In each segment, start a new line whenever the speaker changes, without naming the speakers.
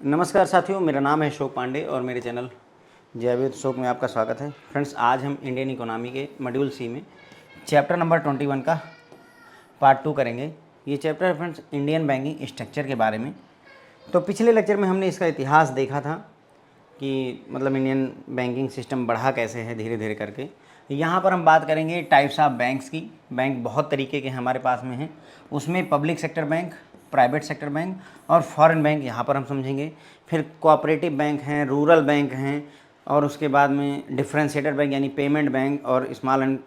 नमस्कार साथियों, मेरा नाम है अशोक पांडे और मेरे चैनल जैविक शोक में आपका स्वागत है। फ्रेंड्स, आज हम इंडियन इकोनॉमी के मॉड्यूल सी में चैप्टर नंबर 21 का पार्ट 2 करेंगे। ये चैप्टर है फ्रेंड्स इंडियन बैंकिंग स्ट्रक्चर के बारे में। तो पिछले लेक्चर में हमने इसका इतिहास देखा था कि मतलब इंडियन बैंकिंग सिस्टम बढ़ा कैसे है धीरे धीरे करके। यहाँ पर हम बात करेंगे टाइप्स ऑफ बैंक्स की। बैंक बहुत तरीके के हमारे पास में हैं, उसमें public sector bank, private sector bank और फॉरेन बैंक यहाँ पर हम समझेंगे। फिर कोऑपरेटिव बैंक हैं, रूरल बैंक हैं और उसके बाद में डिफरेंशिएटेड बैंक यानी पेमेंट बैंक और स्मॉल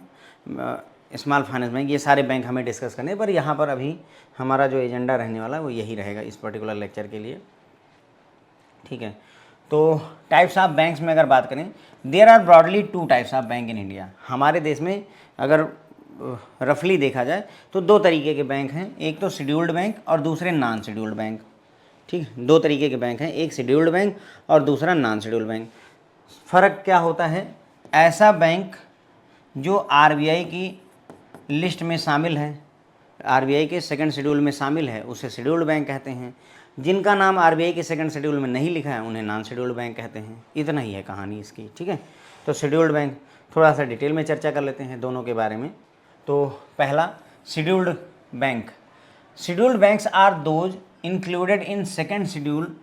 फाइनेंस बैंक, ये सारे बैंक हमें डिस्कस करने। पर यहाँ पर अभी हमारा जो एजेंडा रहने वाला है वो यही रहेगा इस पर्टिकुलर लेक्चर के लिए, ठीक है। तो टाइप्स ऑफ बैंक्स में अगर बात करें, there are broadly 2 types of bank in India. हमारे देश में अगर रफली देखा जाए तो 2 तरीके के बैंक हैं, एक तो शेड्यूल्ड बैंक और दूसरे नॉन शेड्यूल्ड बैंक, ठीक है। 2 तरीके के बैंक हैं, एक शेड्यूल्ड बैंक और दूसरा नॉन शेड्यूल्ड बैंक। फ़र्क क्या होता है? ऐसा बैंक जो आरबीआई की लिस्ट में शामिल है, आरबीआई के सेकंड शेड्यूल में शामिल है, उसे शेड्यूल्ड बैंक कहते हैं। जिनका नाम आरबीआई के सेकंड शेड्यूल में नहीं लिखा है उन्हें नॉन शेड्यूल्ड बैंक कहते हैं। इतना ही है कहानी इसकी, ठीक है। तो शेड्यूल्ड बैंक थोड़ा सा डिटेल में चर्चा कर लेते हैं दोनों के बारे में। तो पहला scheduled bank. Scheduled banks are those included in second schedule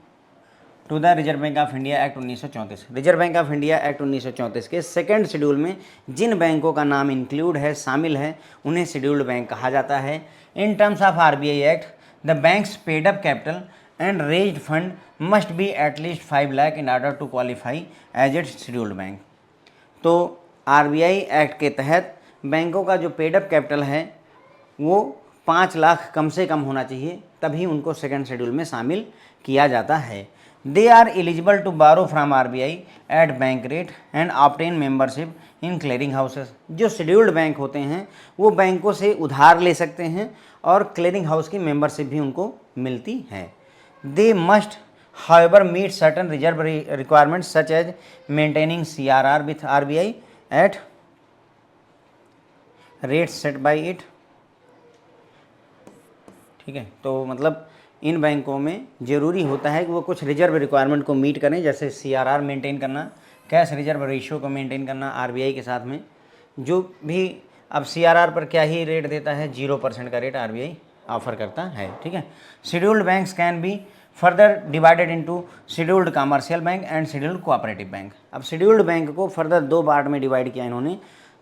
to the Reserve Bank of India act 1934। Reserve Bank of India act 1934 के सेकंड शेड्यूल में जिन बैंकों का नाम इंक्लूड है, शामिल है, उन्हें शेड्यूल्ड बैंक कहा जाता है। In terms of RBI act, the banks paid up capital and raised fund must be at least 5 lakh in order to qualify as it scheduled bank. तो आरबीआई एक्ट के तहत बैंकों का जो पेडअप कैपिटल है वो 5 लाख कम से कम होना चाहिए, तभी उनको सेकंड शेड्यूल में शामिल किया जाता है। दे आर एलिजिबल टू बारो from RBI at bank rate and obtain membership in clearing houses. जो शेड्यूल्ड बैंक होते हैं वो बैंकों से उधार ले सकते हैं और क्लियरिंग हाउस की मेंबरशिप भी उनको मिलती है। They must however meet certain reserve requirements such as maintaining CRR with RBI at rates set by it, ठीक है। तो मतलब इन बैंकों में ज़रूरी होता है कि वो कुछ रिजर्व रिक्वायरमेंट को मीट करें, जैसे CRR मेंटेन करना, कैश रिजर्व रेशियो को मेंटेन करना आरबीआई के साथ में। जो भी अब CRR पर क्या ही रेट देता है, 0% का रेट आरबीआई ऑफर करता है, ठीक है। Scheduled banks can be further divided into scheduled commercial bank and scheduled cooperative bank. अब शेड्यूल्ड बैंक को फर्दर 2 पार्ट में डिवाइड किया इन्होंने,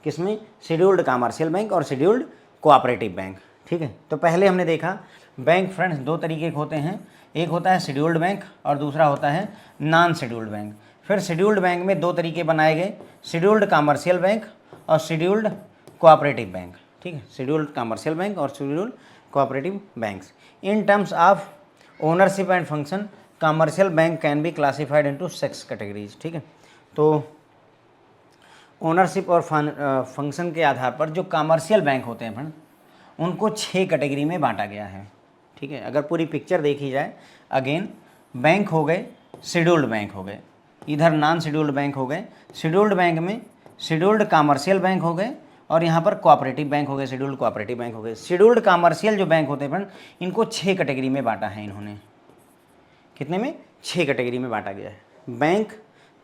किसमें? शेड्यूल्ड कमर्शियल बैंक और शेड्यूल्ड कोऑपरेटिव बैंक, ठीक है। तो पहले हमने देखा बैंक फ्रेंड्स 2 तरीके के होते हैं, एक होता है शेड्यूल्ड बैंक और दूसरा होता है नॉन शेड्यूल्ड बैंक। फिर शेड्यूल्ड बैंक में 2 तरीके बनाए गए, शेड्यूल्ड कमर्शियल बैंक और शेड्यूल्ड कोऑपरेटिव बैंक, ठीक है। शेड्यूल्ड कमर्शियल बैंक और scheduled cooperative banks. In terms of ownership and function, commercial bank can be classified into 6 categories, ठीक है। तो ओनरशिप और फंक्शन के आधार पर जो कमर्शियल बैंक होते हैं फ्रेंड, उनको 6 कैटेगरी में बांटा गया है, ठीक है। अगर पूरी पिक्चर देखी जाए, अगेन बैंक हो गए, शेड्यूल्ड बैंक हो गए, इधर नॉन शेड्यूल्ड बैंक हो गए, शेड्यूल्ड बैंक में शेड्यूल्ड कमर्शियल बैंक हो गए और यहाँ पर कोऑपरेटिव बैंक हो गए, शेड्यूल्ड कोऑपरेटिव बैंक हो गए। शेड्यूल्ड कमर्शियल जो बैंक होते हैं फ्रेंड, इनको 6 कैटेगरी में बांटा है इन्होंने। कितने में? 6 कैटेगरी में बांटा गया है। बैंक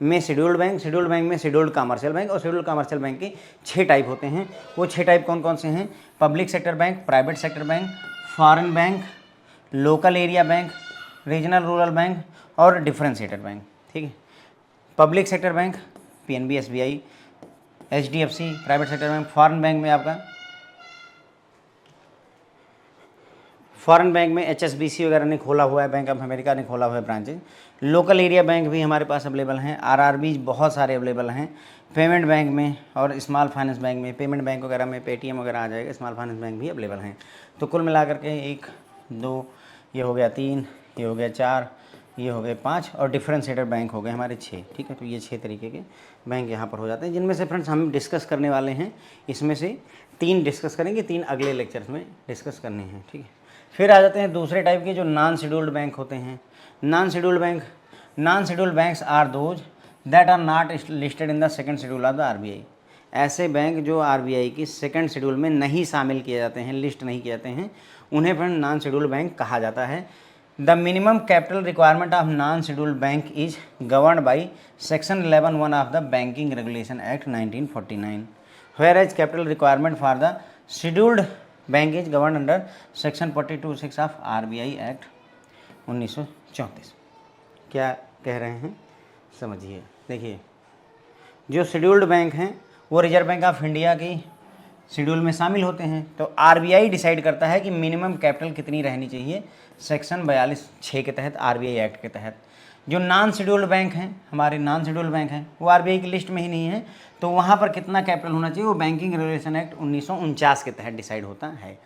में शेड्यूल्ड बैंक, शेड्यूल्ड बैंक में शेड्यूल्ड कमर्शियल बैंक और शेड्यूल्ड कमर्शियल बैंक के 6 टाइप होते हैं। वो 6 टाइप कौन कौन से हैं? Public sector bank, private sector bank, foreign bank, local area bank, regional rural bank और डिफरेंशिएटेड बैंक, ठीक है। Public sector bank PNB, SBI, HDFC, private sector bank. Foreign bank में आपका फॉरेन बैंक में एचएसबीसी वगैरह ने खोला हुआ है, बैंक ऑफ अमेरिका ने खोला हुआ है ब्रांचेज। लोकल एरिया बैंक भी हमारे पास अवेलेबल हैं, आरआरबी बहुत सारे अवेलेबल हैं। पेमेंट बैंक में और स्मॉल फाइनेंस बैंक में, पेमेंट बैंक वगैरह में पेटीएम वगैरह आ जाएगा, स्मॉल फाइनेंस बैंक भी अवेलेबल हैं। तो कुल मिलाकर के 1 2 ये हो गया 3, ये हो गया 4, ये हो गए 5 और डिफरेंशिएटेड बैंक हो गए हमारे 6, ठीक है। तो ये 6 तरीके के बैंक यहाँ पर हो जाते हैं, जिनमें से फ्रेंड्स हम डिस्कस करने वाले हैं, इसमें से 3 डिस्कस करेंगे, 3 अगले लेक्चर्स में डिस्कस करने हैं, ठीक है। फिर आ जाते हैं दूसरे टाइप के जो नॉन शेड्यूल्ड बैंक होते हैं। Non scheduled bank, non scheduled banks are those that are not listed in the second schedule of the RBI. ऐसे बैंक जो आरबीआई की सेकंड शेड्यूल में नहीं शामिल किए जाते हैं, लिस्ट नहीं किए जाते हैं, उन्हें फ्रेंड नॉन शेड्यूल्ड बैंक कहा जाता है। The minimum capital requirement of non scheduled bank is govern by section 11(1) of the banking regulation act 1949, where as capital requirement for the scheduled bank is govern under section 42(6) of RBI act 1934। क्या कह रहे हैं समझिए। देखिए, जो scheduled bank हैं वो reserve Bank of India की शेड्यूल में शामिल होते हैं, तो RBI डिसाइड करता है कि मिनिमम कैपिटल कितनी रहनी चाहिए सेक्शन 42(6) के तहत, RBI एक्ट के तहत। जो नॉन शेड्यूल्ड बैंक हैं, हमारे नॉन शेड्यूल्ड बैंक हैं, वो RBI की लिस्ट में ही नहीं है, तो वहाँ पर कितना कैपिटल होना चाहिए वो बैंकिंग रेगुलेशन एक्ट 1949 के तहत डिसाइड होता है।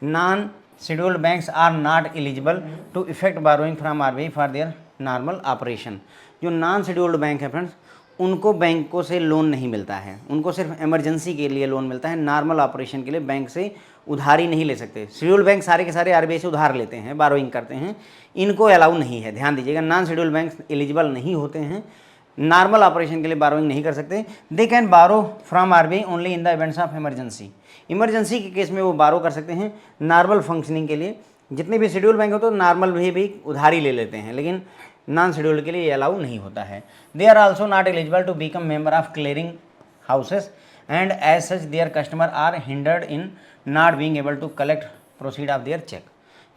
Non scheduled banks are not eligible to effect borrowing from RBI for their normal operation. जो नॉन शेड्यूल्ड बैंक है फ्रेंड्स, उनको बैंकों से लोन नहीं मिलता है, उनको सिर्फ इमरजेंसी के लिए लोन मिलता है, नॉर्मल ऑपरेशन के लिए बैंक से उधारी नहीं ले सकते। शेड्यूल्ड बैंक सारे के सारे RBI से उधार लेते हैं, बारोइंग करते हैं, इनको अलाउ नहीं है। ध्यान दीजिएगा, नॉन शेड्यूल्ड बैंक एलिजिबल नहीं होते हैं, नॉर्मल ऑपरेशन के लिए बारोइंग नहीं कर सकते। दे कैन बारो from RBI only in the events of emergency. Emergency के केस में वो बारो कर सकते हैं, नॉर्मल फंक्शनिंग के लिए जितने भी शेड्यूल बैंक हो तो नॉर्मल भी उधारी ले लेते हैं, लेकिन नॉन शेड्यूल्ड के लिए ये अलाउ नहीं होता है। They are also not eligible to become member of clearing houses and as such their customer are hindered in not being able to collect proceed of their cheque.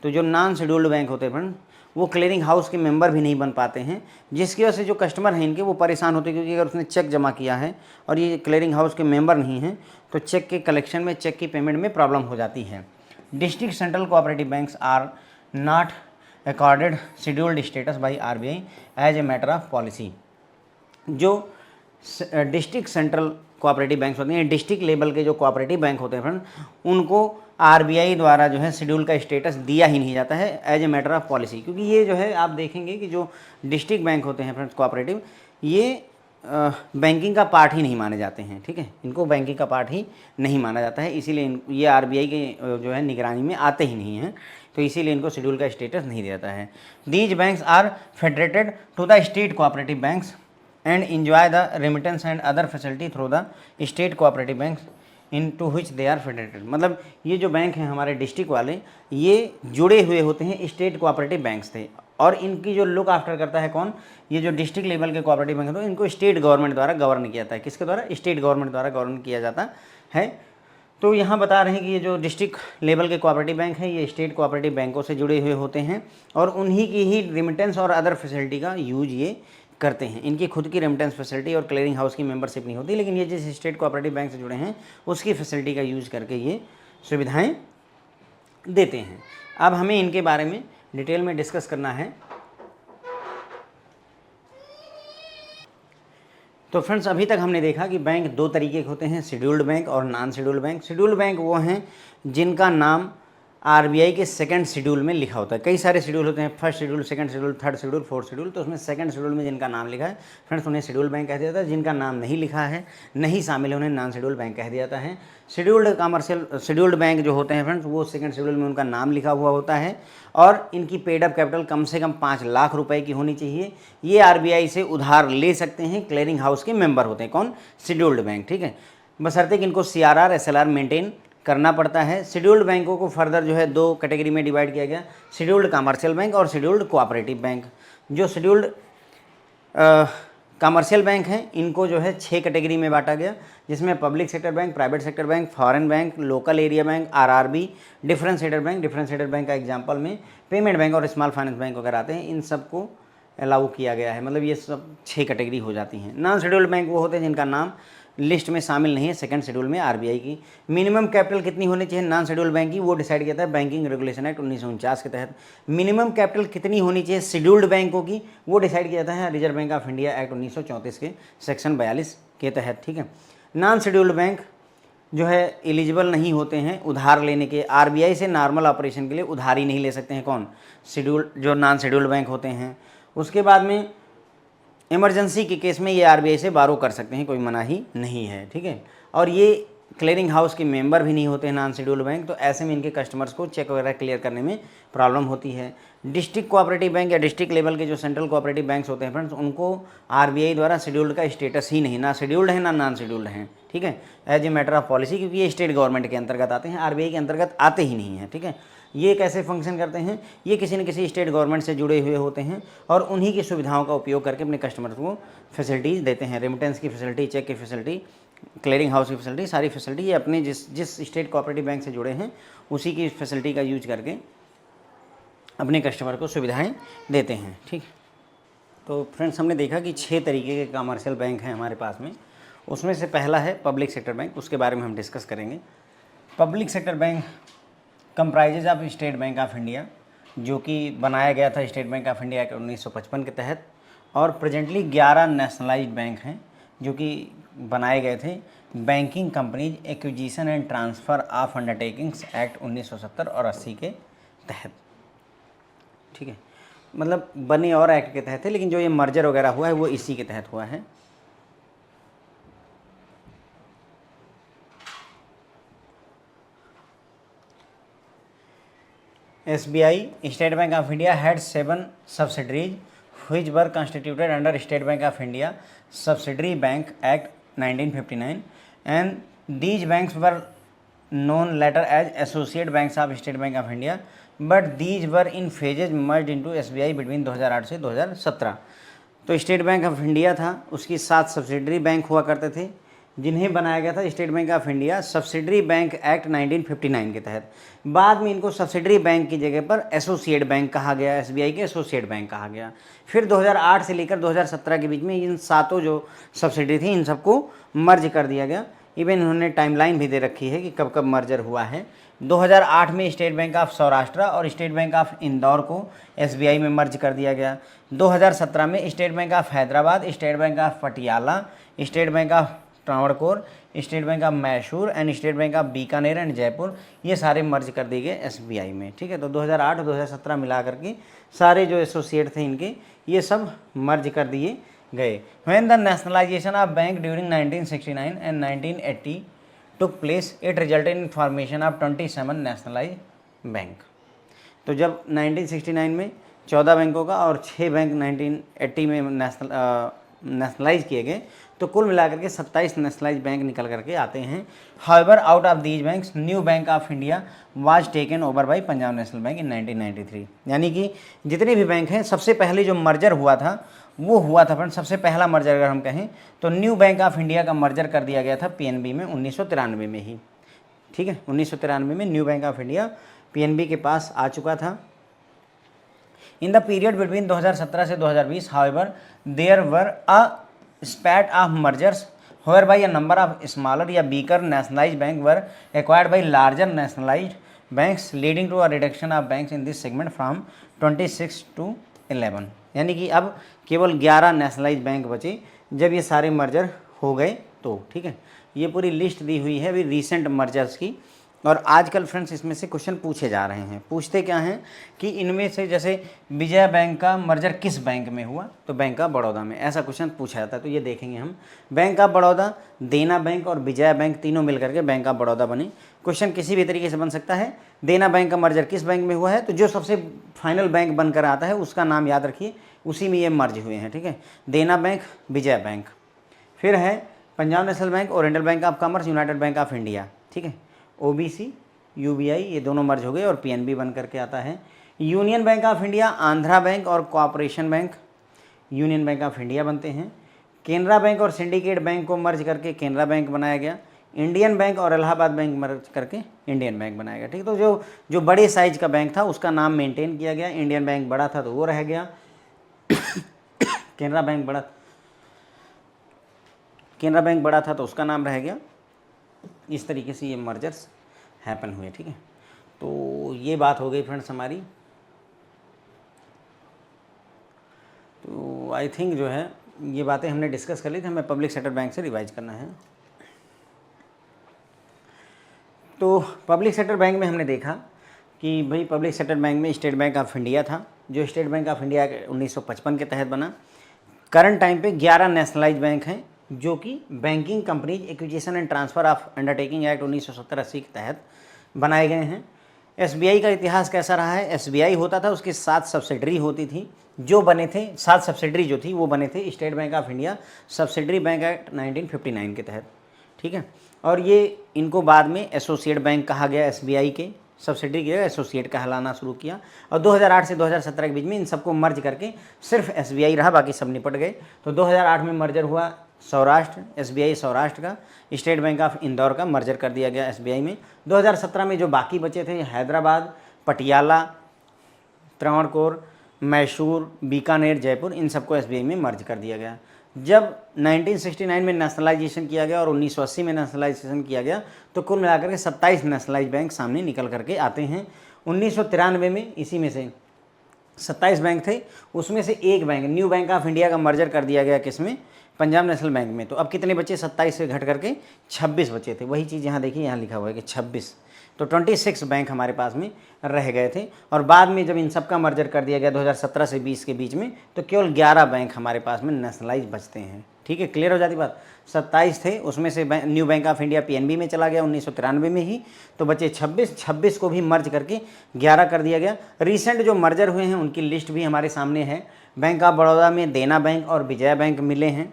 तो जो non scheduled bank होते हैं friend, वो clearing house के member भी नहीं बन पाते हैं, जिसकी वजह से जो कस्टमर हैं इनके वो परेशान होते हैं, क्योंकि अगर उसने चेक जमा किया है और ये क्लियरिंग हाउस के मेंबर नहीं हैं तो चेक के कलेक्शन में, चेक की पेमेंट में प्रॉब्लम हो जाती है। District central cooperative banks are not accorded scheduled status by RBI as a matter of policy. जो डिस्ट्रिक्ट सेंट्रल कोऑपरेटिव बैंक होते हैं, डिस्ट्रिक्ट लेवल के जो कोऑपरेटिव बैंक होते हैं फ्रेंड, उनको RBI द्वारा जो है शेड्यूल का स्टेटस दिया ही नहीं जाता है as a matter of policy, क्योंकि ये जो है आप देखेंगे कि जो डिस्ट्रिक्ट बैंक होते हैं फ्रेंड्स कोऑपरेटिव, ये बैंकिंग का पार्ट ही नहीं माने जाते हैं। ठीक है, इनको बैंकिंग का पार्ट ही नहीं माना जाता है, इसीलिए ये RBI के जो है निगरानी में आते ही नहीं हैं, तो इसीलिए इनको शेड्यूल का स्टेटस नहीं दिया जाता है। These banks are federated to the state cooperative banks and enjoy the remittance and other facility through the state cooperative banks into which they are federated. मतलब ये जो बैंक हैं हमारे डिस्ट्रिक्ट वाले, ये जुड़े हुए होते हैं स्टेट कोऑपरेटिव बैंक्स थे, और इनकी जो लुक आफ्टर करता है कौन, ये जो डिस्ट्रिक्ट लेवल के कोऑपरेटिव बैंक है, तो इनको स्टेट गवर्नमेंट द्वारा गवर्न किया जाता है। किसके द्वारा? स्टेट गवर्नमेंट द्वारा गवर्न किया जाता है। तो यहाँ बता रहे हैं कि ये जो डिस्ट्रिक्ट लेवल के कोऑपरेटिव बैंक हैं, ये स्टेट कोऑपरेटिव बैंकों से जुड़े हुए होते हैं, और उन्हीं की ही रेमिटेंस और अदर फैसिलिटी का यूज ये करते हैं। इनकी खुद की रेमिटेंस फैसिलिटी और क्लियरिंग हाउस की मेंबरशिप नहीं होती, लेकिन ये जिस स्टेट कोऑपरेटिव बैंक से जुड़े हैं उसकी फैसिलिटी का यूज करके ये सुविधाएं देते हैं। अब हमें इनके बारे में डिटेल में डिस्कस करना है। तो फ्रेंड्स, अभी तक हमने देखा कि बैंक दो तरीके के होते हैं, शेड्यूल्ड बैंक और non scheduled bank. Scheduled bank वो हैं जिनका नाम RBI के सेकंड शेड्यूल में लिखा होता है। कई सारे शेड्यूल होते हैं, first schedule, second schedule, third schedule, fourth schedule, तो उसमें सेकंड शेड्यूल में जिनका नाम लिखा है फ्रेंड्स उन्हें शेड्यूल बैंक कह दिया जाता है। जिनका नाम नहीं लिखा है, नहीं शामिल है, उन्हें नॉन शेड्यूल बैंक कह दिया जाता है। शेड्यूल्ड बैंक जो होते हैं फ्रेंड्स, वो सेकंड शेड्यूल में उनका नाम लिखा हुआ होता है, और इनकी पेड अप कैपिटल कम से कम 5 लाख रुपए की होनी चाहिए। ये RBI से उधार ले सकते हैं, क्लियरिंग हाउस के मेंबर होते हैं। कौन? Scheduled bank. ठीक है, बशर्ते कि इनको CRR SLR मेंटेन करना पड़ता है। शेड्यूल्ड बैंकों को फर्दर जो है 2 कैटेगरी में डिवाइड किया गया, शेड्यूल्ड कमर्शियल बैंक और शेड्यूल्ड कोऑपरेटिव बैंक। जो शेड्यूल्ड कमर्शियल बैंक हैं, इनको जो है 6 कैटेगरी में बांटा गया, जिसमें public sector bank, private sector bank, foreign bank, local area bank, RRB, differentiated bank. Differentiated bank का एग्जांपल में पेमेंट बैंक और स्मॉल फाइनेंस बैंक वगैरह आते हैं। इन सबको अलाउ किया गया है, मतलब ये सब 6 कैटेगरी हो जाती हैं। नॉन शेड्यूल्ड बैंक वो होते हैं जिनका नाम लिस्ट में शामिल नहीं है सेकंड शेड्यूल में RBI की। मिनिमम कैपिटल कितनी होनी चाहिए नॉन शेड्यूल बैंक की, वो डिसाइड किया था बैंकिंग रेगुलेशन एक्ट 1949 के तहत। मिनिमम कैपिटल कितनी होनी चाहिए शेड्यूल्ड बैंकों की, वो डिसाइड किया था reserve Bank of India act 1934 के सेक्शन 42 के तहत। ठीक है, नॉन शेड्यूल्ड बैंक जो है एलिजिबल नहीं होते हैं उधार लेने के, RBI से नॉर्मल ऑपरेशन के लिए उधारी नहीं ले सकते हैं। कौन? शेड्यूल्ड, जो नॉन शेड्यूल्ड बैंक होते हैं। उसके बाद में इमरजेंसी के केस में ये RBI से बारो कर सकते हैं, कोई मनाही नहीं है। ठीक है, और ये क्लियरिंग हाउस के मेंबर भी नहीं होते हैं नॉन शेड्यूल्ड बैंक, तो ऐसे में इनके कस्टमर्स को चेक वगैरह क्लियर करने में प्रॉब्लम होती है। डिस्ट्रिक्ट कोऑपरेटिव बैंक या डिस्ट्रिक्ट लेवल के जो सेंट्रल कोऑपरेटिव बैंक्स होते हैं फ्रेंड्स, उनको RBI द्वारा शेड्यूल्ड का स्टेटस ही नहीं, ना शेड्यूल्ड है ना नॉन शेड्यूल्ड हैं, ठीक है, as a matter of policy, क्योंकि ये स्टेट गवर्नमेंट के अंतर्गत आते हैं, आरबीआई के अंतर्गत आते ही नहीं हैं। ठीक है, ये कैसे फंक्शन करते हैं, ये किसी न किसी स्टेट गवर्नमेंट से जुड़े हुए होते हैं और उन्हीं की सुविधाओं का उपयोग करके अपने कस्टमर्स को फैसिलिटीज़ देते हैं। रेमिटेंस की फैसिलिटी, चेक की फैसिलिटी, क्लियरिंग हाउस की फैसिलिटी, सारी फैसिलिटी ये अपने जिस स्टेट कोऑपरेटिव बैंक से जुड़े हैं उसी की फैसिलिटी का यूज करके अपने कस्टमर को सुविधाएं देते हैं। ठीक, तो फ्रेंड्स हमने देखा कि 6 तरीके के कमर्शियल बैंक हैं हमारे पास में। उसमें से पहला है पब्लिक सेक्टर बैंक, उसके बारे में हम डिस्कस करेंगे। Public sector bank comprises of state Bank of India, जो कि बनाया गया था स्टेट बैंक ऑफ इंडिया के 1955 के तहत, और प्रेजेंटली 11 नेशनलाइज्ड बैंक हैं जो कि बनाए गए थे banking companies acquisition and transfer of undertakings act 1970 और 80 के तहत। ठीक है, मतलब बने और एक्ट के तहत है, लेकिन जो ये मर्जर वगैरह हुआ है वो इसी के तहत हुआ है। SBI, State Bank of India had 7 subsidiaries which were constituted under State Bank of India Subsidiary Bank Act 1959, and these banks were known later as associate banks of State Bank of India, but these were in phases merged into SBI between 2008 से 2017। तो state Bank of India था, उसकी 7 subsidiary bank हुआ करते थे जिन्हें बनाया गया था state Bank of India subsidiary bank act 1959 के तहत। बाद में इनको सब्सिडरी बैंक की जगह पर एसोसिएट बैंक कहा गया, एसबीआई के एसोसिएट बैंक कहा गया। फिर 2008 से लेकर 2017 के बीच में इन 7 जो सब्सिडरी थी इन सबको मर्ज कर दिया गया। इवन इन्होंने टाइमलाइन भी दे रखी है कि कब कब मर्जर हुआ है। 2008 में स्टेट बैंक ऑफ सौराष्ट्र और स्टेट बैंक ऑफ इंदौर को एसबीआई में मर्ज कर दिया गया। 2017 में State Bank of Hyderabad, State Bank of Patiala, State Bank of Travancore, State Bank of Mysore and State Bank of Bikaner and Jaipur, ये सारे मर्ज कर दिए गए एसबीआई में। ठीक है, तो 2008 और 2017 मिला करके सारे जो एसोसिएट थे इनके ये सब मर्ज कर दिए गए। When the nationalisation of bank during 1969 and 1980 took place, it resulted in formation of 27 nationalise bank. तो जब 1969 में 14 बैंकों का और 6 बैंक 1980 में नेशनलाइज किए गए, तो कुल मिलाकर के 27 नेशनलाइज बैंक निकल करके आते हैं। However out of these banks New Bank of India was taken over by Punjab National Bank in 1993। यानी कि जितने भी बैंक हैं सबसे पहले जो मर्जर हुआ था वो हुआ था फ्रेंड, सबसे पहला मर्जर अगर हम कहें तो न्यू बैंक ऑफ इंडिया का मर्जर कर दिया गया था पीएनबी में 1993 में ही। ठीक है, 1993 में new Bank of India PNB के पास आ चुका था। इन द पीरियड बिटवीन 2017 से 2020 however there were a spate of mergers whereby a number of smaller या weaker nationalized bank were acquired by larger nationalized banks leading to a reduction of banks in this segment from 26 to 11। यानी कि अब केवल 11 nationalise bank बचे जब ये सारे merger हो गए तो। ठीक है, ये पूरी लिस्ट दी हुई है अभी रीसेंट मर्जर्स की। और आजकल फ्रेंड्स इसमें से क्वेश्चन पूछे जा रहे हैं। पूछते क्या हैं कि इनमें से जैसे विजया बैंक का मर्जर किस बैंक में हुआ, तो बैंक ऑफ बड़ौदा में, ऐसा क्वेश्चन पूछा जाता है। तो ये देखेंगे हम, बैंक ऑफ बड़ौदा, देना बैंक और विजया बैंक तीनों मिलकर के बैंक ऑफ बड़ौदा बने। क्वेश्चन किसी भी तरीके से बन सकता है। देना बैंक का मर्जर किस बैंक में हुआ है, तो जो सबसे फाइनल बैंक बनकर आता है उसका नाम याद रखिए, उसी में ये मर्ज हुए हैं। ठीक है, देना बैंक, विजया बैंक। फिर है Punjab National bank, oriental Bank of Commerce, United Bank of India. ठीक है, ओबीसी, यूबीआई ये दोनों मर्ज हो गए और पीएनबी बन करके आता है। Union Bank of India, Andhra Bank और Corporation Bank Union Bank of India बनते हैं। केनरा बैंक और सिंडिकेट बैंक को मर्ज करके केनरा बैंक बनाया गया। इंडियन बैंक और इलाहाबाद बैंक मर्ज करके इंडियन बैंक बनाया गया। ठीक, तो जो बड़े साइज का बैंक था उसका नाम मेंटेन किया गया। इंडियन बैंक बड़ा था तो वो रह गया, केनरा बैंक बड़ा था तो उसका नाम रह गया। इस तरीके से ये मर्जर्स हैपन हुए। ठीक है, तो ये बात हो गई फ्रेंड्स हमारी। तो आई थिंक जो है ये बातें हमने डिस्कस कर ली थी, हमें पब्लिक सेक्टर बैंक से रिवाइज करना है। तो पब्लिक सेक्टर बैंक में हमने देखा कि भाई पब्लिक सेक्टर बैंक में स्टेट बैंक ऑफ इंडिया था, जो स्टेट बैंक ऑफ इंडिया 1955 के तहत बना। करंट टाइम पे 11 नेशनलाइज बैंक हैं जो कि banking companies acquisition and transfer of undertaking act 1970-80 के तहत बनाए गए हैं। एसबीआई का इतिहास कैसा रहा है, एसबीआई होता था, उसकी 7 सब्सिडरी होती थी जो बने थे, 7 सब्सिडरी जो थी वो बने थे state Bank of India subsidiary bank act 1959 के तहत। ठीक है। और ये इनको बाद में एसोसिएट बैंक कहा गया, एसबीआई के सब्सिडी के एसोसिएट कहलाना शुरू किया। और 2008 से 2017 के बीच में इन सबको मर्ज करके सिर्फ एसबीआई रहा, बाकी सब निपट गए। तो 2008 में मर्जर हुआ सौराष्ट्र, एसबीआई सौराष्ट्र का, स्टेट बैंक ऑफ इंदौर का मर्जर कर दिया गया एसबीआई में। 2017 में जो बाकी बचे थे हैदराबाद, पटियाला, त्रावणकोर, मैसूर, बीकानेर, जयपुर, इन सबको एसबीआई में मर्ज कर दिया गया। जब 1969 में नेशनलाइजेशन किया गया और 1980 में नेशनलाइजेशन किया गया तो कुल मिलाकर के 27 नेशनलाइज बैंक सामने निकल करके आते हैं। 1993 में इसी में से 27 बैंक थे, उसमें से एक bank new Bank of India का मर्जर कर दिया गया, किसमें? पंजाब नेशनल बैंक में। तो अब कितने बचे? 27 से घट करके 26 बचे थे। वही चीज़ यहाँ देखिए, यहाँ लिखा हुआ है कि 26, तो 26 बैंक हमारे पास में रह गए थे। और बाद में जब इन सब का मर्जर कर दिया गया 2017 से 20 के बीच में, तो केवल 11 बैंक हमारे पास में नेशनलाइज बचते हैं। ठीक है, क्लियर हो जाती बात। 27 थे, उसमें से new Bank of India PNB में चला गया 1993 में ही, तो बचे 26 को भी मर्ज करके 11 कर दिया गया। रिसेंट जो मर्जर हुए हैं उनकी लिस्ट भी हमारे सामने है। बैंक ऑफ बड़ौदा में देना बैंक और विजया बैंक मिले हैं।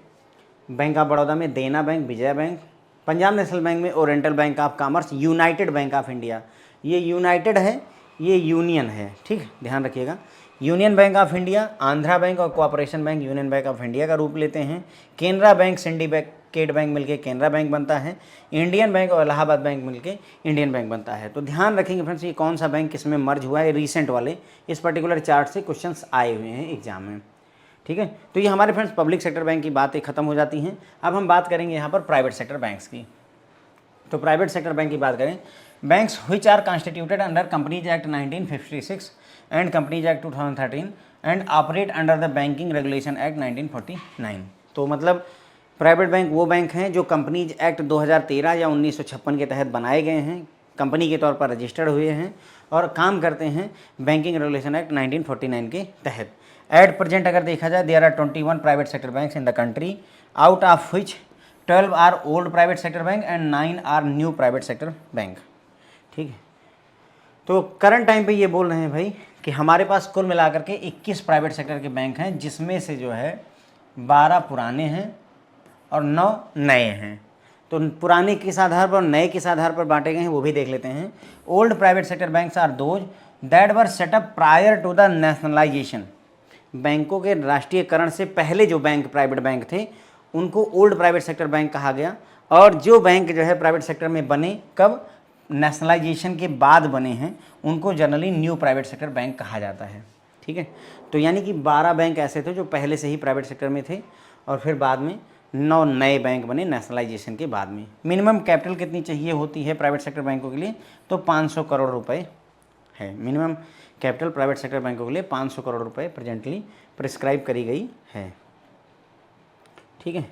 बैंक ऑफ बड़ौदा में Dena Bank, Vijaya Bank. Punjab National Bank में Oriental Bank of Commerce, United Bank of India, ये यूनाइटेड है, ये यूनियन है, ठीक है, ध्यान रखिएगा। Union Bank of India, Andhra Bank और Cooperation Bank Union Bank of India का रूप लेते हैं। केनरा बैंक, सिंडिकेट बैंक मिलके केनरा बैंक बनता है। इंडियन बैंक और इलाहाबाद बैंक मिलके इंडियन बैंक बनता है। तो ध्यान रखेंगे फ्रेंड्स, ये कौन सा बैंक किसमें मर्ज हुआ है, रिसेंट वाले इस पर्टिकुलर चार्ट से क्वेश्चंस आए हुए हैं एग्जाम में। ठीक है, तो ये हमारे फ्रेंड्स पब्लिक सेक्टर बैंक की बातें खत्म हो जाती हैं। अब हम बात करेंगे यहाँ पर प्राइवेट सेक्टर बैंक्स की। तो प्राइवेट सेक्टर बैंक की बात करें, banks which are constituted under companies act 1956 and companies act 2013 and operate under the banking regulation act 1949। तो मतलब प्राइवेट बैंक वो बैंक हैं जो कंपनीज एक्ट 2013 या 1956 के तहत बनाए गए हैं, कंपनी के तौर पर रजिस्टर्ड हुए हैं और काम करते हैं बैंकिंग रेगुलेशन एक्ट 1949 के तहत। एट प्रेजेंट अगर देखा जाए, there are 21 private sector banks in the country, out of which 12 are old private sector bank and 9 are new private sector bank. ठीक है, तो करंट टाइम पे ये बोल रहे हैं भाई कि हमारे पास कुल मिलाकर के 21 प्राइवेट सेक्टर के बैंक हैं, जिसमें से जो है 12 पुराने हैं और 9 नए हैं। तो पुराने किस आधार पर और नए किस आधार पर बांटे गए हैं वो भी देख लेते हैं। Old private sector banks are those that were set up prior to the nationalisation. बैंकों के राष्ट्रीयकरण से पहले जो बैंक प्राइवेट बैंक थे उनको ओल्ड प्राइवेट सेक्टर बैंक कहा गया, और जो बैंक जो है प्राइवेट सेक्टर में बने कब, नेशनलाइजेशन के बाद बने हैं, उनको generally new private sector bank कहा जाता है। ठीक है, तो यानी कि 12 बैंक ऐसे थे जो पहले से ही प्राइवेट सेक्टर में थे और फिर बाद में 9 नए बैंक बने नेशनलाइजेशन के बाद में। मिनिमम कैपिटल कितनी चाहिए होती है प्राइवेट सेक्टर बैंकों के लिए, तो 500 करोड़ रुपए है मिनिमम कैपिटल प्राइवेट सेक्टर बैंकों के लिए। 500 करोड़ रुपए प्रेजेंटली प्रिस्क्राइब करी गई है। ठीक है,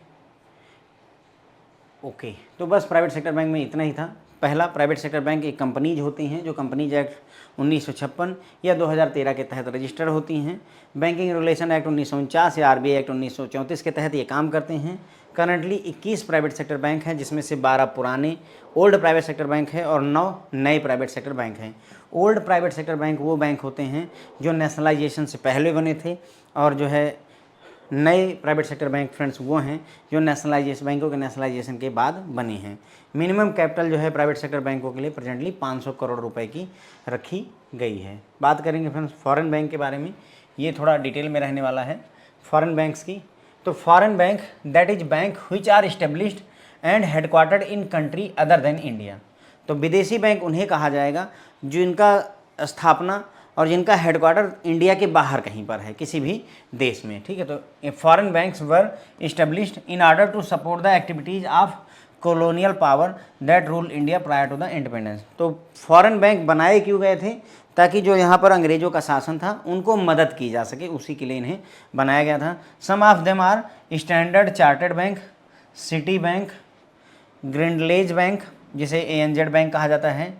ओके, तो बस प्राइवेट सेक्टर बैंक में इतना ही था। पहला, प्राइवेट सेक्टर बैंक एक कंपनीज होती हैं जो कंपनीज एक्ट 1956 या 2013 के तहत रजिस्टर होती हैं। बैंकिंग रेगुलेशन एक्ट 1949 या आरबीआई एक्ट 1934 के तहत ये काम करते हैं। करंटली 21 प्राइवेट सेक्टर बैंक हैं, जिसमें से 12 पुराने ओल्ड प्राइवेट सेक्टर बैंक है और 9 नए प्राइवेट सेक्टर बैंक हैं। ओल्ड प्राइवेट सेक्टर बैंक वो बैंक होते हैं जो नेशनलाइजेशन से पहले बने थे, और जो है नए प्राइवेट सेक्टर बैंक फ्रेंड्स वो हैं जो नेशनलाइजेशन, बैंकों के नेशनलाइजेशन के बाद बने हैं। मिनिमम कैपिटल जो है प्राइवेट सेक्टर बैंकों के लिए प्रेजेंटली 500 करोड़ रुपए की रखी गई है। बात करेंगे फ्रेंड्स फॉरेन बैंक के बारे में, ये थोड़ा डिटेल में रहने वाला है फॉरेन बैंक्स की। तो foreign bank that is bank which are established and headquartered in country other than India. तो विदेशी बैंक उन्हें कहा जाएगा जो इनका स्थापना और जिनका हेडक्वार्टर इंडिया के बाहर कहीं पर है, किसी भी देश में। ठीक है, तो foreign banks were established in order to support the activities of colonial power that rule India prior to the independence. तो फॉरेन बैंक बनाए क्यों गए थे, ताकि जो यहाँ पर अंग्रेज़ों का शासन था उनको मदद की जा सके, उसी के लिए इन्हें बनाया गया था। Some of them are Standard Chartered Bank, Citi Bank, Grindlays Bank जिसे ANZ बैंक कहा जाता है,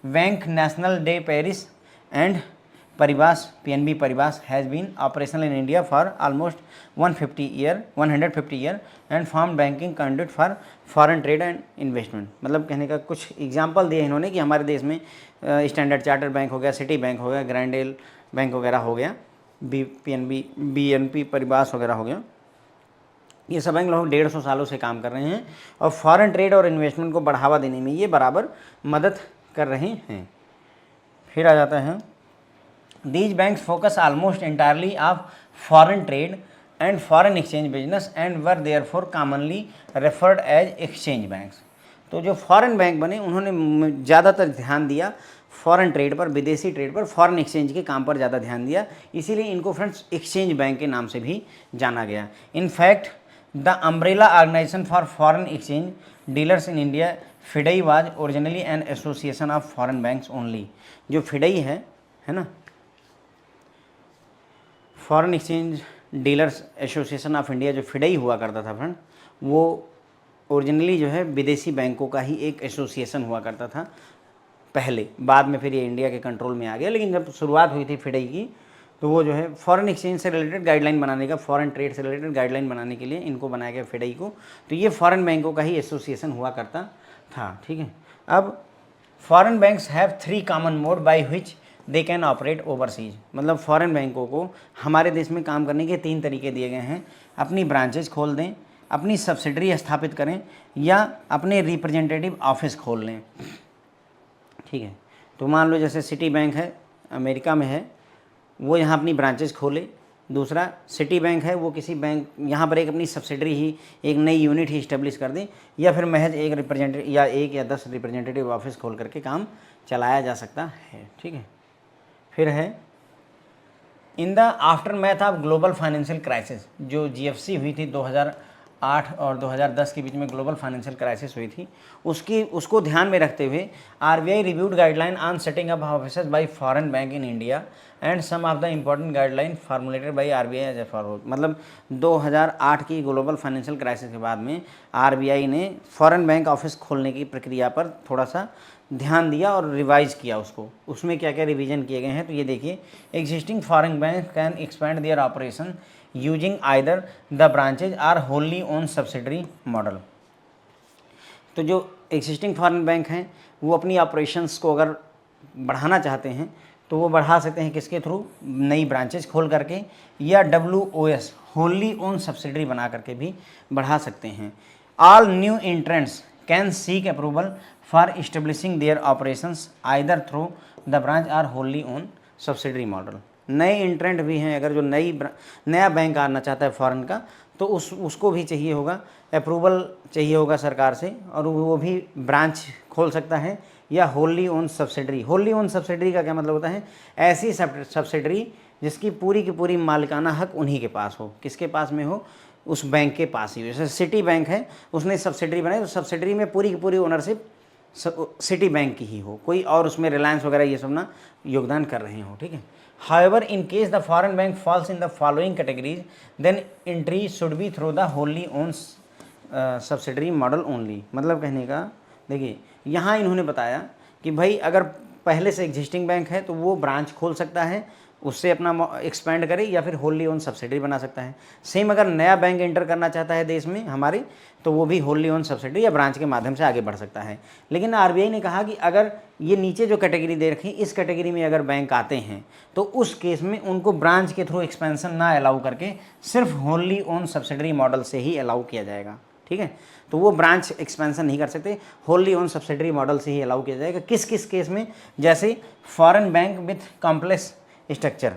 Banque Nationale de Paris and Paribas, PNB Paribas has been operational in India for almost 150 year and form banking conduct for foreign trade and investment. मतलब कहने का कुछ example दिए इन्होंने कि हमारे देश में स्टैंडर्ड चार्टर्ड बैंक हो गया, सिटी बैंक हो गया, ग्रैंडेल बैंक वगैरह हो गया, BNP परिबास वगैरह हो गया, ये सब बैंक लगभग 150 सालों से काम कर रहे हैं और फॉरेन ट्रेड और इन्वेस्टमेंट को बढ़ावा देने में ये बराबर मदद कर रहे हैं। फिर आ जाता है, these banks focus almost entirely of foreign trade and foreign exchange business and were therefore commonly referred as exchange banks. तो जो फॉरेन बैंक बने उन्होंने ज़्यादातर ध्यान दिया फॉरेन ट्रेड पर, विदेशी ट्रेड पर, फॉरेन एक्सचेंज के काम पर ज़्यादा ध्यान दिया, इसीलिए इनको फ्रेंड्स एक्सचेंज बैंक के नाम से भी जाना गया। In fact the umbrella organisation for foreign exchange dealers in India, FEDAI was originally an association of foreign banks only. जो फिडई है ना, foreign exchange dealers association of India, जो फिडई हुआ करता था फ्रेंड, वो ओरिजिनली जो है विदेशी बैंकों का ही एक एसोसिएशन हुआ करता था पहले, बाद में फिर ये इंडिया के कंट्रोल में आ गया। लेकिन जब शुरुआत हुई थी फिडई की, तो वो जो है फॉरेन एक्सचेंज से रिलेटेड गाइडलाइन बनाने का, फॉरेन ट्रेड से रिलेटेड गाइडलाइन बनाने के लिए इनको बनाया गया फिडई को। तो ये फॉरेन बैंकों का ही एसोसिएशन हुआ करता था, ठीक है। अब foreign banks have 3 common mode by which they can operate overseas. मतलब फॉरेन बैंकों को हमारे देश में काम करने के 3 तरीके दिए गए हैं। अपनी ब्रांचेज खोल दें, अपनी सब्सिडरी स्थापित करें, या अपने रिप्रेजेंटेटिव ऑफिस खोल लें, ठीक है। तो मान लो जैसे सिटी बैंक है, अमेरिका में है, वो यहाँ अपनी ब्रांचेज खोले। दूसरा सिटी बैंक है, वो किसी बैंक यहाँ पर एक अपनी सब्सिडरी ही, एक नई यूनिट ही इस्टेब्लिश कर दें, या फिर महज एक रिप्रेजेंटेटिव या 1 या 10 रिप्रेजेंटेटिव ऑफिस खोल करके काम चलाया जा सकता है, ठीक है। फिर है in the after math of global financial crisis, जो जीएफसी हुई थी 2008 और 2010 के बीच में ग्लोबल फाइनेंशियल क्राइसिस हुई थी, उसको ध्यान में रखते हुए RBI reviewed guideline on setting up offices by foreign bank in India and some of the important guideline formulated by RBI as a forward. मतलब 2008 की ग्लोबल फाइनेंशियल क्राइसिस के बाद में आरबीआई ने फॉरेन बैंक ऑफिस खोलने की प्रक्रिया पर थोड़ा सा ध्यान दिया और रिवाइज किया उसको। उसमें क्या क्या रिवीजन किए गए हैं, तो ये देखिए, existing foreign bank can expand their operation using either the branches or wholly own subsidiary model. तो जो एग्जिस्टिंग फॉरेन बैंक हैं वो अपनी ऑपरेशंस को अगर बढ़ाना चाहते हैं तो वो बढ़ा सकते हैं किसके थ्रू, नई ब्रांचेज खोल करके, या WOS होली ओन सब्सिडरी बना करके भी बढ़ा सकते हैं। All new entrants can seek approval for establishing their operations either through the branch or wholly own subsidiary model. नए इंट्रेंट भी हैं, अगर जो नया बैंक आना चाहता है फॉरेन का, तो उसको भी चाहिए होगा, अप्रूवल चाहिए होगा सरकार से, और वो भी ब्रांच खोल सकता है या Holi own subsidiary. Holi own subsidiary का क्या मतलब होता है, ऐसी सब्सिडरी जिसकी पूरी की पूरी मालिकाना हक उन्हीं के पास हो। किसके पास में हो, उस बैंक के पास ही हो। जैसे सिटी बैंक है, उसने सब्सिडरी बनाई, तो सब्सिडरी में पूरी की पूरी ओनरशिप सिटी बैंक की ही हो, कोई और उसमें रिलायंस वगैरह ये सब ना योगदान कर रहे हो, ठीक है। However, in case the foreign bank falls in the following categories, then entry should be through the wholly owned subsidiary model only। मतलब कहने का, देखिए यहाँ इन्होंने बताया कि भाई अगर पहले से एग्जिस्टिंग बैंक है तो वो ब्रांच खोल सकता है, उससे अपना एक्सपेंड करे, या फिर होली ओन सब्सिडरी बना सकता है। सेम अगर नया बैंक एंटर करना चाहता है देश में हमारे, तो वो भी होली ओन सब्सिडरी या ब्रांच के माध्यम से आगे बढ़ सकता है। लेकिन आरबीआई ने कहा कि अगर ये नीचे जो कैटेगरी दे रखी, इस कैटेगरी में अगर बैंक आते हैं तो उस केस में उनको ब्रांच के थ्रू एक्सपेंशन ना अलाउ करके सिर्फ होली ओन सब्सिडरी मॉडल से ही अलाउ किया जाएगा, ठीक है। तो वो ब्रांच एक्सपेंशन नहीं कर सकते, होली ओन सब्सिडरी मॉडल से ही अलाउ किया जाएगा। किस किस केस में, जैसे foreign bank with complex structure,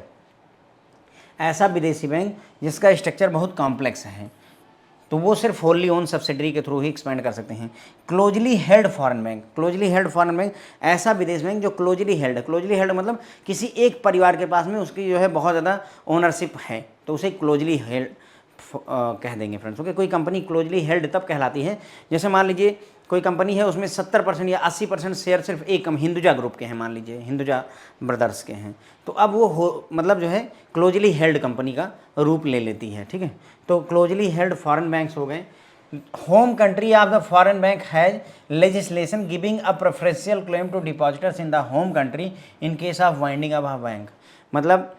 ऐसा विदेशी बैंक जिसका स्ट्रक्चर बहुत कॉम्प्लेक्स है, तो वो सिर्फ होली ओन सब्सिडरी के थ्रू ही एक्सपेंड कर सकते हैं। Closely held foreign bank, closely held foreign bank ऐसा विदेश बैंक जो क्लोजली हेल्ड, क्लोजली हेल्ड मतलब किसी एक परिवार के पास में उसकी जो है बहुत ज़्यादा ओनरशिप है, तो उसे क्लोजली हेल्ड कह देंगे फ्रेंड्स। ओके, कोई कंपनी क्लोजली हेल्ड तब कहलाती है, जैसे मान लीजिए कोई कंपनी है उसमें 70% या 80% शेयर सिर्फ एक हिंदुजा ग्रुप के हैं, मान लीजिए हिंदुजा ब्रदर्स के हैं, तो अब वो मतलब जो है क्लोजली हेल्ड कंपनी का रूप ले लेती है, ठीक है। तो क्लोजली हेल्ड फॉरेन बैंक्स हो गए। Home country of the foreign bank has legislation giving a preferential claim to depositors in the home country in case of winding up a bank. मतलब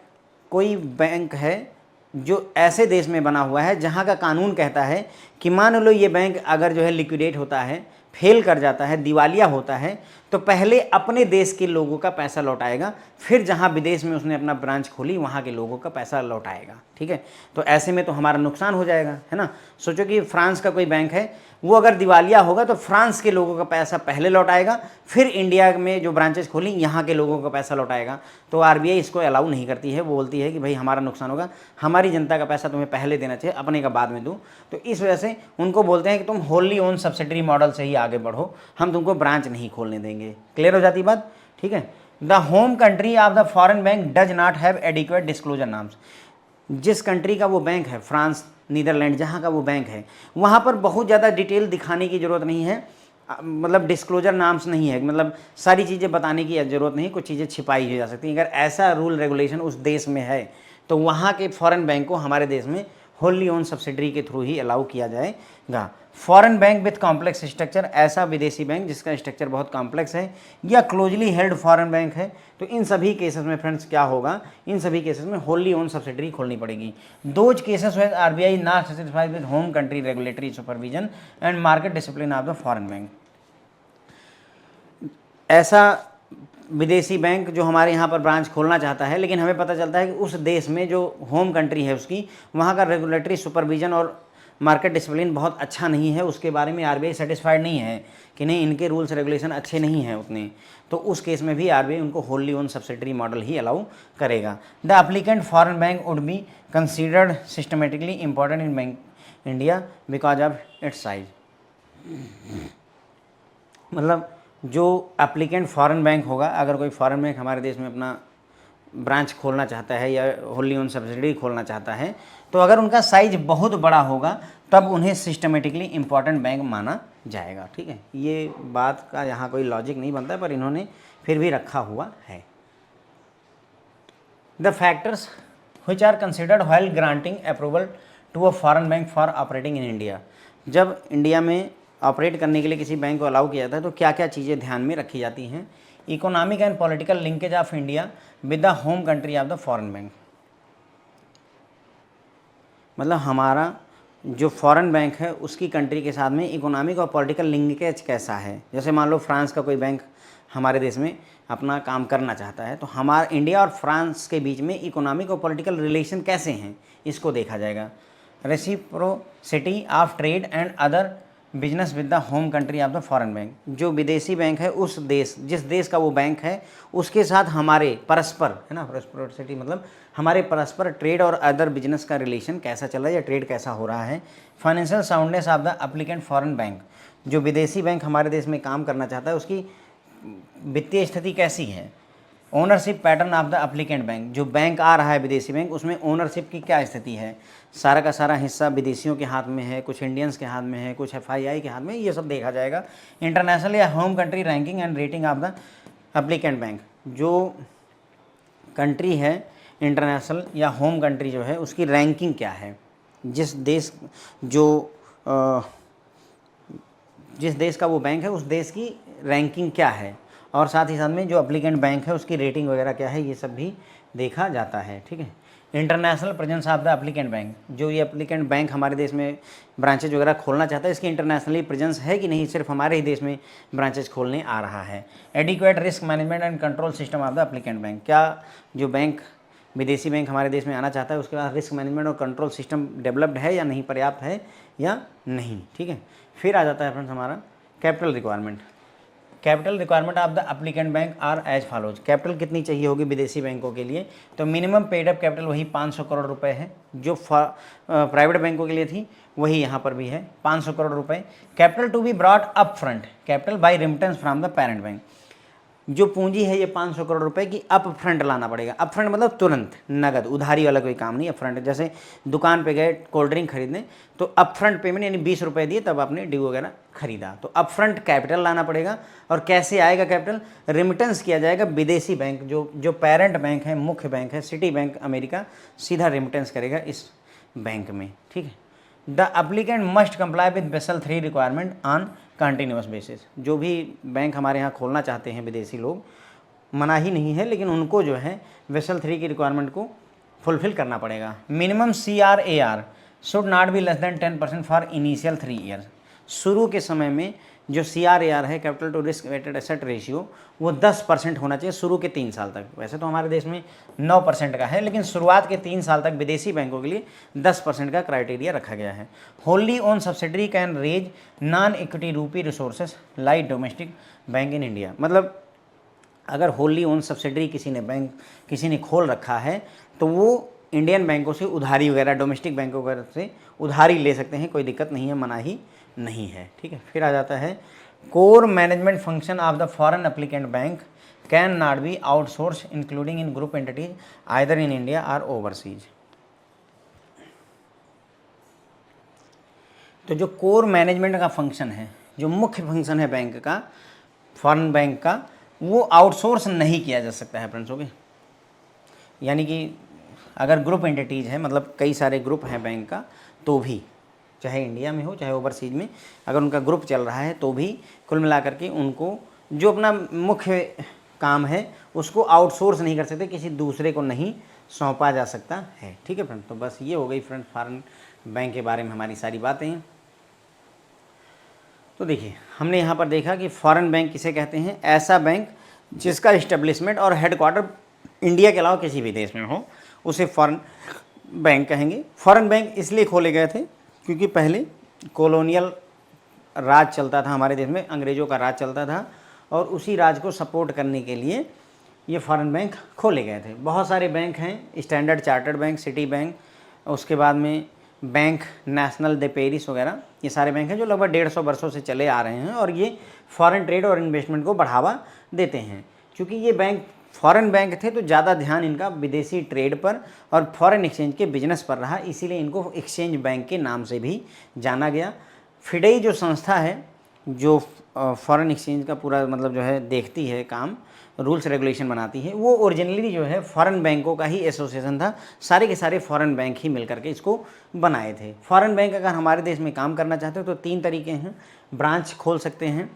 कोई बैंक है जो ऐसे देश में बना हुआ है जहाँ का कानून कहता है कि मान लो ये बैंक अगर जो है लिक्विडेट होता है फेल कर जाता है, दिवालिया होता है, तो पहले अपने देश के लोगों का पैसा लौटाएगा, फिर जहां विदेश में उसने अपना ब्रांच खोली वहां के लोगों का पैसा लौटाएगा। ठीक है, तो ऐसे में तो हमारा नुकसान हो जाएगा, है ना। सोचो कि फ्रांस का कोई बैंक है, वो अगर दिवालिया होगा तो फ्रांस के लोगों का पैसा पहले लौटाएगा, फिर इंडिया में जो ब्रांचेस खोली यहाँ के लोगों का पैसा लौटाएगा। तो आरबीआई इसको अलाउ नहीं करती है, वो बोलती है कि भाई हमारा नुकसान होगा, हमारी जनता का पैसा तुम्हें पहले देना चाहिए, अपने का बाद में दूँ। तो इस वजह से उनको बोलते हैं कि तुम होली ओन सब्सिडरी मॉडल से ही आगे बढ़ो, हम तुमको ब्रांच नहीं खोलने देंगे। क्लियर हो जाती बात, ठीक है। The home country of the foreign bank does not have adequate disclosure norms. जिस कंट्री का वो बैंक है, फ्रांस, नीदरलैंड, जहाँ का वो बैंक है, वहाँ पर बहुत ज़्यादा डिटेल दिखाने की ज़रूरत नहीं है, मतलब डिस्क्लोजर नाम्स नहीं है, मतलब सारी चीज़ें बताने की ज़रूरत नहीं, कुछ चीज़ें छिपाई ही जा सकती हैं। अगर ऐसा रूल रेगुलेशन उस देश में है तो वहाँ के फॉरेन बैंक को हमारे देश में होली ओन सब्सिडरी के थ्रू ही अलाउ किया जाएगा। Foreign bank with complex structure, ऐसा विदेशी बैंक जिसका स्ट्रक्चर बहुत कॉम्प्लेक्स है या क्लोजली हेल्ड फॉरेन बैंक है, तो इन सभी केसेस में फ्रेंड्स क्या होगा, इन सभी केसेस में होली ओन सब्सिडरी खोलनी पड़ेगी। Those cases where RBI not satisfied with home country regulatory supervision and market discipline of the foreign bank. ऐसा विदेशी बैंक जो हमारे यहाँ पर ब्रांच खोलना चाहता है, लेकिन हमें पता चलता है कि उस देश में जो होम कंट्री है उसकी, वहाँ का रेगुलेटरी सुपरविजन और मार्केट डिसिप्लिन बहुत अच्छा नहीं है, उसके बारे में आरबीआई सेटिस्फाइड नहीं है कि नहीं इनके रूल्स रेगुलेशन अच्छे नहीं हैं उतने, तो उस केस में भी आरबीआई उनको होली ओन सब्सिडरी मॉडल ही अलाउ करेगा। The applicant foreign bank would be considered systematically important in bank India because of its size. मतलब जो एप्लीकेंट फॉरेन बैंक होगा, अगर कोई फॉरेन बैंक हमारे देश में अपना ब्रांच खोलना चाहता है या होली ओन सब्सिडरी खोलना चाहता है, तो अगर उनका साइज बहुत बड़ा होगा तब उन्हें सिस्टमेटिकली इम्पॉर्टेंट बैंक माना जाएगा। ठीक है, ये बात का यहाँ कोई लॉजिक नहीं बनता है, पर इन्होंने फिर भी रखा हुआ है। The factors which are considered while granting approval to a foreign bank for operating in India. जब इंडिया में ऑपरेट करने के लिए किसी बैंक को अलाउ किया जाता है तो क्या क्या चीज़ें ध्यान में रखी जाती हैं। Economic and political linkage of India with the home country of the foreign bank, मतलब हमारा जो फॉरेन बैंक है उसकी कंट्री के साथ में इकोनॉमिक और पॉलिटिकल लिंकेज कैसा है। जैसे मान लो फ्रांस का कोई बैंक हमारे देश में अपना काम करना चाहता है, तो हमारा इंडिया और फ्रांस के बीच में इकोनॉमिक और पॉलिटिकल रिलेशन कैसे हैं, इसको देखा जाएगा। Reciprocity of trade and other business with the home country of the foreign bank, जो विदेशी बैंक है उस देश, जिस देश का वो बैंक है उसके साथ हमारे परस्पर, है ना, रेसिप्रोसिटी मतलब हमारे परस्पर ट्रेड और अदर बिजनेस का रिलेशन कैसा चल रहा है या ट्रेड कैसा हो रहा है। Financial soundness of the applicant foreign bank, जो विदेशी बैंक हमारे देश में काम करना चाहता है उसकी वित्तीय स्थिति कैसी है। Ownership pattern of the applicant bank, जो बैंक आ रहा है विदेशी बैंक उसमें ओनरशिप की क्या स्थिति है, सारा का सारा हिस्सा विदेशियों के हाथ में है, कुछ इंडियंस के हाथ में है, कुछ एफआईआई के हाथ में, ये सब देखा जाएगा। इंटरनेशनल या home country ranking and rating of the applicant bank, जो कंट्री है इंटरनेशनल या होम कंट्री जो है उसकी रैंकिंग क्या है, जिस देश जिस देश का वो बैंक है उस देश की रैंकिंग क्या है, और साथ ही साथ में जो एप्लीकेंट बैंक है उसकी रेटिंग वगैरह क्या है, ये सब भी देखा जाता है। ठीक है, international presence of the applicant bank, जो ये एप्लीकेंट बैंक हमारे देश में ब्रांचेज वगैरह खोलना चाहता है इसकी इंटरनेशनली प्रेजेंस है कि नहीं, सिर्फ हमारे ही देश में ब्रांचेज खोलने आ रहा है। Adequate risk management and control system of the applicant bank, क्या जो बैंक विदेशी बैंक हमारे देश में आना चाहता है उसके पास रिस्क मैनेजमेंट और कंट्रोल सिस्टम डेवलप्ड है या नहीं, पर्याप्त है या नहीं। ठीक है, फिर आ जाता है फ्रेंड्स हमारा capital requirement. Capital requirement of the applicant bank are as follows. Capital कितनी चाहिए होगी विदेशी बैंकों के लिए, तो मिनिमम पेड अप कैपिटल वही 500 करोड़ रुपए है, जो प्राइवेट बैंकों के लिए थी वही यहाँ पर भी है 500 करोड़ रुपए। Capital to be brought up front capital by remittance from the parent bank, जो पूंजी है ये 500 करोड़ रुपए की अप फ्रंट लाना पड़ेगा। अप फ्रंट मतलब तुरंत नगद, उधारी वाला कोई काम नहीं। अप फ्रंट जैसे दुकान पे गए कोल्ड ड्रिंक खरीदने तो अप फ्रंट पेमेंट यानी 20 रुपये दिए तब आपने ड्यू वगैरह खरीदा, तो अप फ्रंट कैपिटल लाना पड़ेगा। और कैसे आएगा कैपिटल, रेमिटेंस किया जाएगा विदेशी बैंक, जो पेरेंट बैंक है, मुख्य बैंक है सिटी बैंक अमेरिका, सीधा रेमिटेंस करेगा इस बैंक में। ठीक है, the applicant must comply with Basel 3 requirement on continuous basis. जो भी बैंक हमारे यहाँ खोलना चाहते हैं विदेशी लोग, मना ही नहीं है, लेकिन उनको जो है बेसल 3 की रिक्वायरमेंट को फुलफिल करना पड़ेगा। Minimum CRAR should not be less than 10% for initial 3 years. शुरू के समय में जो CRAR है, capital to risk weighted asset ratio, वो 10% होना चाहिए शुरू के 3 साल तक। वैसे तो हमारे देश में 9% का है, लेकिन शुरुआत के 3 साल तक विदेशी बैंकों के लिए 10% का क्राइटेरिया रखा गया है। Wholly own subsidiary can raise non equity rupee resources like domestic bank in India. मतलब अगर होली ओन सब्सिडरी किसी ने खोल रखा है तो वो इंडियन बैंकों से उधारी वगैरह, डोमेस्टिक बैंकों वगैरह से उधारी ले सकते हैं, कोई दिक्कत नहीं है, मनाही नहीं है। ठीक है, फिर आ जाता है core management function of the foreign applicant bank can not be outsource including in group entities either in India और ओवरसीज। तो जो कोर मैनेजमेंट का फंक्शन है, जो मुख्य फंक्शन है बैंक का, फॉरेन बैंक का, वो आउटसोर्स नहीं किया जा सकता है फ्रेंड्स। ओके, यानी कि अगर ग्रुप एंटिटीज़ है, मतलब कई सारे ग्रुप हैं बैंक का, तो भी चाहे इंडिया में हो चाहे ओवरसीज में, अगर उनका ग्रुप चल रहा है तो भी कुल मिलाकर के उनको जो अपना मुख्य काम है उसको आउटसोर्स नहीं कर सकते, किसी दूसरे को नहीं सौंपा जा सकता है। ठीक है फ्रेंड, तो बस ये हो गई फ्रेंड फॉरेन बैंक के बारे में हमारी सारी बातें। तो देखिए, हमने यहाँ पर देखा कि फॉरेन बैंक किसे कहते हैं, ऐसा बैंक जिसका इस्टेब्लिशमेंट और हेडक्वार्टर इंडिया के अलावा किसी भी देश में हो, उसे फॉरेन बैंक कहेंगे। फॉरेन बैंक इसलिए खोले गए थे क्योंकि पहले कॉलोनियल राज चलता था हमारे देश में, अंग्रेज़ों का राज चलता था, और उसी राज को सपोर्ट करने के लिए ये फॉरेन बैंक खोले गए थे। बहुत सारे बैंक हैं, standard Chartered Bank, Citi bank, उसके बाद में बैंक नेशनल दे पेरिस वगैरह, ये सारे बैंक हैं जो लगभग 150 वर्षों से चले आ रहे हैं, और ये फॉरेन ट्रेड और इन्वेस्टमेंट को बढ़ावा देते हैं। क्योंकि ये बैंक फॉरेन बैंक थे तो ज़्यादा ध्यान इनका विदेशी ट्रेड पर और फॉरेन एक्सचेंज के बिजनेस पर रहा, इसीलिए इनको एक्सचेंज बैंक के नाम से भी जाना गया। फिडेई जो संस्था है जो फॉरेन एक्सचेंज का पूरा मतलब जो है देखती है काम, रूल्स रेगुलेशन बनाती है, वो ओरिजिनली जो है फॉरेन बैंकों का ही एसोसिएशन था। सारे के सारे फॉरेन बैंक ही मिलकर के इसको बनाए थे। फॉरेन बैंक अगर हमारे देश में काम करना चाहते हो तो 3 तरीके हैं, ब्रांच खोल सकते हैं,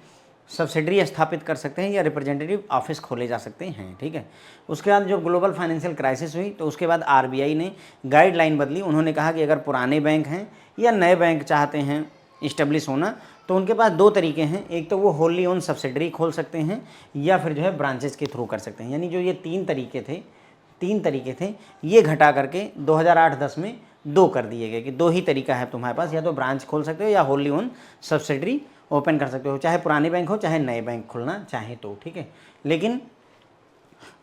सब्सिडरी स्थापित कर सकते हैं, या रिप्रेजेंटेटिव ऑफिस खोले जा सकते हैं। ठीक है, उसके बाद जब ग्लोबल फाइनेंशियल क्राइसिस हुई तो उसके बाद आरबीआई ने गाइडलाइन बदली। उन्होंने कहा कि अगर पुराने बैंक हैं या नए बैंक चाहते हैं इस्टेब्लिश होना तो उनके पास 2 तरीके हैं, एक तो वो होली ओन सब्सिडरी खोल सकते हैं या फिर जो है ब्रांचेस के थ्रू कर सकते हैं। यानी जो ये 3 तरीके थे ये घटा करके 2008-10 में 2 कर दिए गए कि 2 ही तरीका है तुम्हारे पास, या तो ब्रांच खोल सकते हो या होली ओन सब्सिडरी ओपन कर सकते हो, चाहे पुराने बैंक हो चाहे नए बैंक खुलना चाहे तो। ठीक है, लेकिन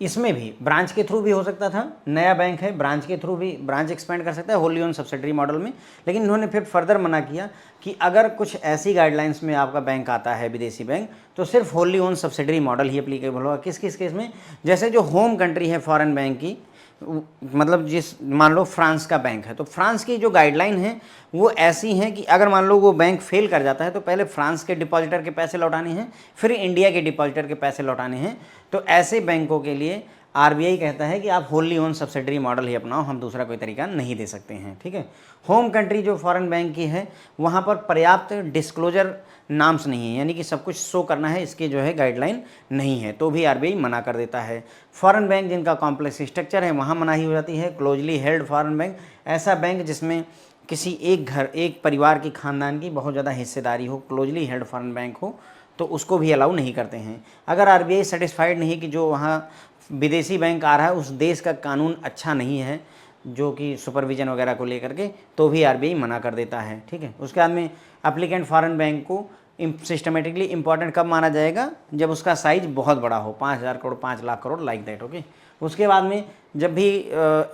इसमें भी ब्रांच के थ्रू भी हो सकता था, नया बैंक है ब्रांच के थ्रू भी ब्रांच एक्सपेंड कर सकता है होली ओन सब्सिडरी मॉडल में। लेकिन इन्होंने फिर फर्दर मना किया कि अगर कुछ ऐसी गाइडलाइंस में आपका बैंक आता है विदेशी बैंक, तो सिर्फ होली ओन सब्सिडरी मॉडल ही एप्लीकेबल होगा। किस किस केस में, जैसे जो होम कंट्री है फॉरेन बैंक की, मतलब मान लो फ्रांस का बैंक है, तो फ्रांस की जो गाइडलाइन है वो ऐसी हैं कि अगर मान लो वो बैंक फेल कर जाता है तो पहले फ्रांस के डिपॉजिटर के पैसे लौटाने हैं, फिर इंडिया के डिपॉजिटर के पैसे लौटाने हैं। तो ऐसे बैंकों के लिए आरबीआई कहता है कि आप होली ओन सब्सिडरी मॉडल ही अपनाओ, हम दूसरा कोई तरीका नहीं दे सकते हैं। ठीक है, होम कंट्री जो फॉरेन बैंक की है वहाँ पर पर्याप्त डिस्क्लोजर नाम्स नहीं है, यानी कि सब कुछ शो करना है, इसके जो है गाइडलाइन नहीं है, तो भी आरबीआई मना कर देता है। फॉरेन बैंक जिनका कॉम्प्लेक्स स्ट्रक्चर है वहाँ मनाही हो जाती है। क्लोजली हेल्ड फॉरेन बैंक, ऐसा बैंक जिसमें किसी एक परिवार की खानदान की बहुत ज़्यादा हिस्सेदारी हो, क्लोजली हेल्ड फॉरेन बैंक हो, तो उसको भी अलाउ नहीं करते हैं। अगर आरबीआई सेटिस्फाइड नहीं कि जो वहाँ विदेशी बैंक आ रहा है उस देश का कानून अच्छा नहीं है जो कि सुपरविजन वगैरह को लेकर के, तो भी आरबीआई मना कर देता है। ठीक है, उसके बाद में एप्लीकेंट फॉरेन बैंक को सिस्टमेटिकली इंपॉर्टेंट कब माना जाएगा, जब उसका साइज बहुत बड़ा हो, 5,000 crore 5 lakh crore like that. Okay, उसके बाद में जब भी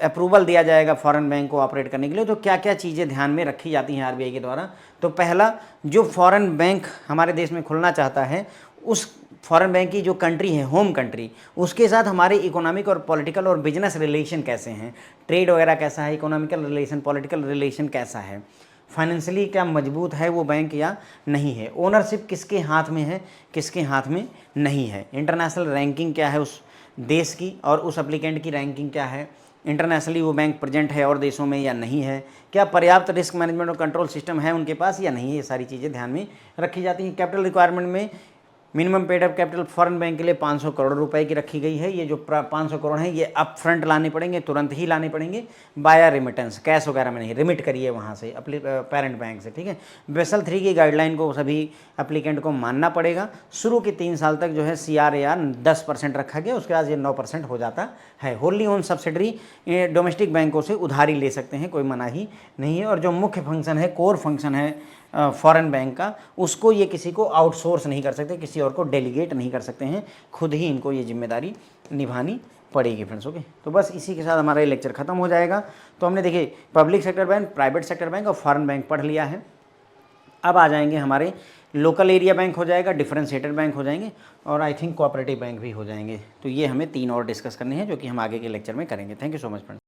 अप्रूवल दिया जाएगा फॉरेन बैंक को ऑपरेट करने के लिए, तो क्या क्या चीज़ें ध्यान में रखी जाती हैं आरबीआई के द्वारा। तो पहला, जो फॉरेन बैंक हमारे देश में खुलना चाहता है उस फॉरेन बैंक की जो कंट्री है, होम कंट्री, उसके साथ हमारे इकोनॉमिक और पॉलिटिकल और बिजनेस रिलेशन कैसे हैं, ट्रेड वगैरह कैसा है, इकोनॉमिकल रिलेशन, पॉलिटिकल रिलेशन कैसा है, फाइनेंशियली क्या मजबूत है वो बैंक या नहीं है, ओनरशिप किसके हाथ में है किसके हाथ में नहीं है, इंटरनेशनल रैंकिंग क्या है उस देश की और उस एप्लीकेंट की रैंकिंग क्या है, इंटरनेशनली वो बैंक प्रेजेंट है और देशों में या नहीं है, क्या पर्याप्त रिस्क मैनेजमेंट और कंट्रोल सिस्टम है उनके पास या नहीं है, ये सारी चीज़ें ध्यान में रखी जाती हैं। कैपिटल रिक्वायरमेंट में minimum paid up capital foreign bank के लिए 500 करोड़ रुपए की रखी गई है। ये जो 500 करोड़ है ये अप फ्रंट लाने पड़ेंगे, तुरंत ही लाने पड़ेंगे, बाया रिमिटेंस, कैश वगैरह में नहीं, रिमिट करिए वहाँ से अपने पेरेंट बैंक से, ठीक है। बेसल 3 की गाइडलाइन को सभी एप्लीकेंट को मानना पड़ेगा। शुरू के 3 साल तक जो है CRAR 10% रखा गया, उसके बाद ये 9% हो जाता है। होली ओन सब्सिडरी डोमेस्टिक बैंकों से उधारी ले सकते हैं, कोई मनाही नहीं है। और जो मुख्य फंक्शन है, कोर फंक्शन है फॉरेन बैंक का, उसको ये किसी को आउटसोर्स नहीं कर सकते, किसी और को डेलीगेट नहीं कर सकते हैं, खुद ही इनको ये जिम्मेदारी निभानी पड़ेगी फ्रेंड्स। ओके, तो बस इसी के साथ हमारा ये लेक्चर खत्म हो जाएगा। तो हमने देखिए public sector bank, private sector bank और फॉरेन बैंक पढ़ लिया है। अब आ जाएंगे हमारे लोकल एरिया बैंक हो जाएगा, डिफरेंशिएटेड बैंक हो जाएंगे और आई थिंक कोऑपरेटिव बैंक भी हो जाएंगे। तो ये हमें 3 और डिस्कस करने हैं जो कि हम आगे के लेक्चर में करेंगे। Thank you so much friends.